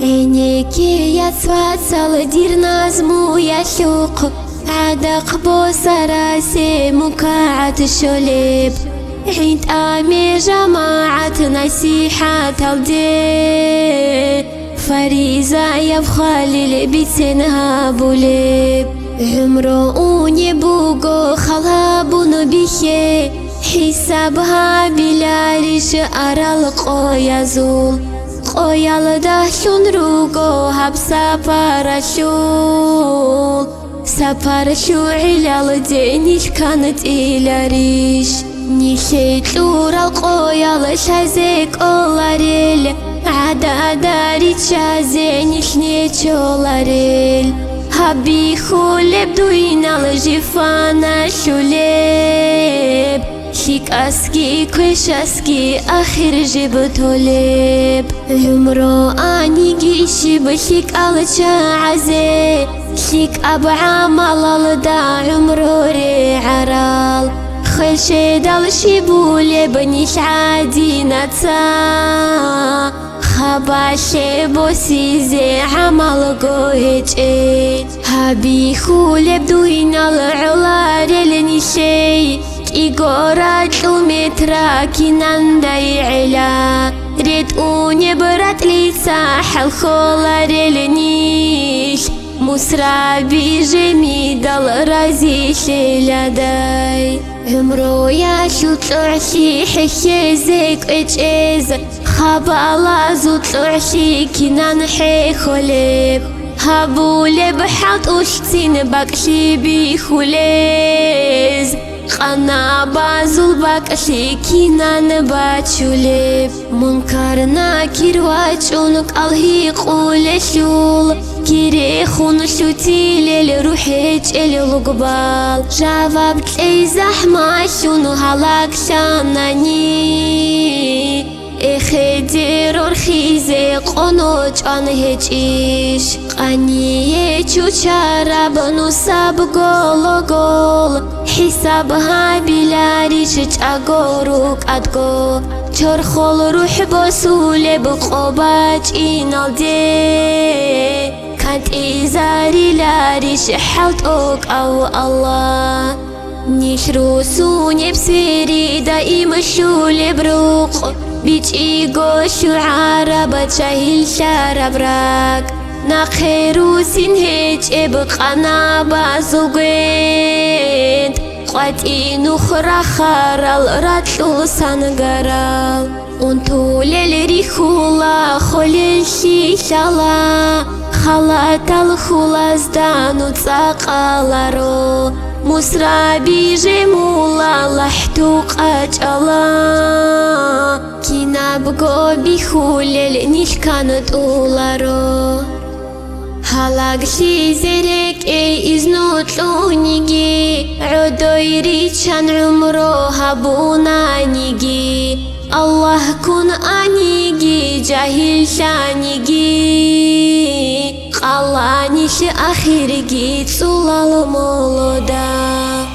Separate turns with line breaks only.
عينيكي يا سواسل دير نازمو يا شوق عدق بوسر راسي مكاعة شليب عيد آمي جماعة نسيحة الدين فريزة يبخالي بيتنها بوليب عمروني بوغو خلابون بيخي حسابها بلارش أرالقو يزول قويال دهشون روغو هب سفرشو علال دينيش كانت إلاريش نيشيت لورا القويال شازيك أولاريل عدا داري تشازينيش نيتشولاريل هبي خولب دوينا الجفانا شوليب شيك أسكي كوش أسكي آخر جبتوليب عمرو آني جيشي بشيك ألشا عزي شيك أبعامل الدا عمرو ري عرال خلشي دالشي بولي بنيش عادي نتا خباشي بوسيزي عمل قوهجي هبي خولب دوينا العلار لنشي إيغورا كيلومترا كينانداي علا ريتوني برات لي ساحل خولار لنيش مسرابي جميدال رازي شلاداي عمرو يا شو طلعشي حشي زيك اجيز خبالا زو طلعشي كينان حي خوليب هابولي بحط وشتين باكشي بي خوليز قنا بازول باكشي كينان باتشوليب منكرنا كيرواتشونك الهي قول شول كيري خون شوتي لروحيج القبال جواب تلي زحمة شونو هلاك شاناني اخدير ورخيزي قنوج انهجيش قانيه چوچارا بنو ساب گول حسابها بلاريش اگوروك ادگو چرخول روح بسول بقباج اینال دي كانت إزاري لاريش حلتوك أو الله نشروسوني بسيري دائما شولي بروق بيج إيغو شعارة بتشاهل شارة براك ناخيروسين هيج إبقانا بازوغين قواتي نخرا خارال راتلو سانغارال انتولي لريخولا خولي الشيشالا خلات الخلاص دانو تساقالارو مسرابي جمولا لحتوق أجالا كينا بقو بيخولل نيش كانت أولارو هلاك شي زيرك اي ازنوتلو نيجي عدو يريتشان عمرو هابونا نيجي الله كون انيجي جاهل شانيجي قالانيش اخيرجي تسولال مولودا